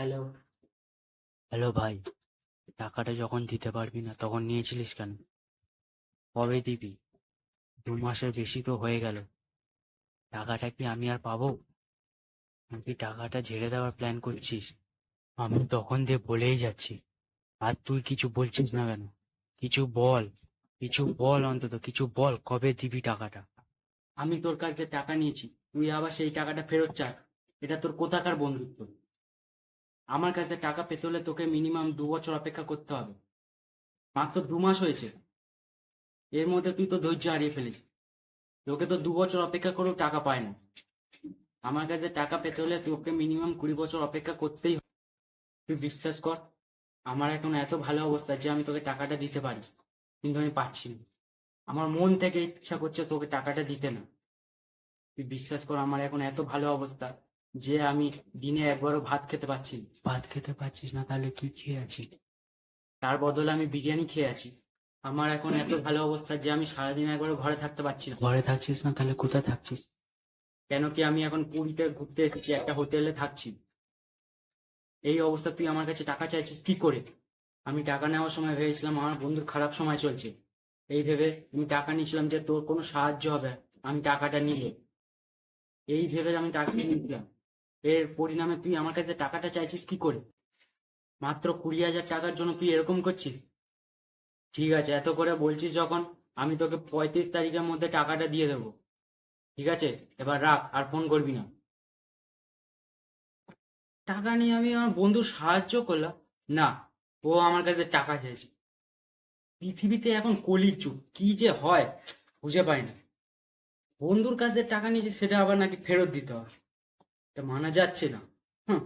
Hello. Hello ভাই, টাকাটা যখন দিতে পারবি না তখন নিয়েছিলিস কেন? কবে দিবি? 2 মাসের বেশি তো হয়ে গেল। টাকাটা কি আমি আর পাবো? নাকি টাকাটা ঝেড়ে দেওয়ার প্ল্যান করছিস? আমি তখন দিয়ে বলেই যাচ্ছি, আর তুই কিছু বলছিস না কেন? কিছু বল, কিছু বল, অন্তত কিছু বল, কবে দিবি টাকাটা? আমি তোর কাছে টাকা নিয়েছি, তুই আবার সেই টাকাটা ফেরত চাস? এটা তোর কোথাকার বন্ধুত্ব? আমার কাছে টাকা পেতে হলে তোকে মিনিমাম 2 বছর অপেক্ষা করতে হবে। মাত্র 2 মাস হয়েছে, এর মধ্যে তুই তো ধৈর্য হারিয়ে ফেলেছিস। তোকে তো 2 বছর অপেক্ষা করেও টাকা পায় না। আমার কাছে টাকা পেতে হলে তোকে মিনিমাম 20 বছর অপেক্ষা করতেই হবে। তুই বিশ্বাস কর, আমার এখন এত ভালো অবস্থা যে আমি তোকে টাকাটা দিতে পারি, কিন্তু আমি পাচ্ছি না। আমার মন থেকে ইচ্ছা করছে তোকে টাকাটা দিতে না। তুই বিশ্বাস কর, আমার এখন এত ভালো অবস্থা যে আমি দিনে একবারও ভাত খেতে পাচ্ছি না। ভাত খেতে পারছিস না, তাহলে কি খেয়ে আছিস? তার বদলে আমি বিরিয়ানি খেয়ে আছি। আমার এখন এত ভালো অবস্থা যে আমি সারাদিন একবারও ঘরে থাকতে পারছি না। ঘরে থাকছিস না, তাহলে কোথায় থাকছিস? কেন কি, আমি এখন পুরীতে ঘুরতে এসেছি, একটা হোটেলে থাকছি। এই অবস্থা তুই আমার কাছে টাকা চাইছিস কি করে? আমি টাকা নেওয়ার সময় ভেবেছিলাম আমার বন্ধুর খারাপ সময় চলছে, এই ভেবে আমি টাকা নিয়েছিলাম যে তোর কোনো সাহায্য হবে আমি টাকাটা নিলে। এই ভেবে আমি টাকা নিয়েছিলাম, এর পরিণামে তুই আমার কাছে টাকাটা চাইছিস কি করে? মাত্র 20,000 টাকার জন্য তুই এরকম করছিস? ঠিক আছে, এত করে বলছিস যখন, আমি তোকে 35 তারিখের মধ্যে টাকাটা দিয়ে দেবো। ঠিক আছে, এবার রাখ, আর ফোন করবি না। টাকা নিয়ে আমি আমার বন্ধুর সাহায্য করলাম? না, ও আমার কাছে টাকা চেয়েছে। পৃথিবীতে এখন কলির যুগ, কি যে হয় বুঝে পাই না। বন্ধুর কাছে টাকা নিয়েছে, সেটা আবার নাকি ফেরত দিতে হবে, এটা মানা যাচ্ছে না। হুম।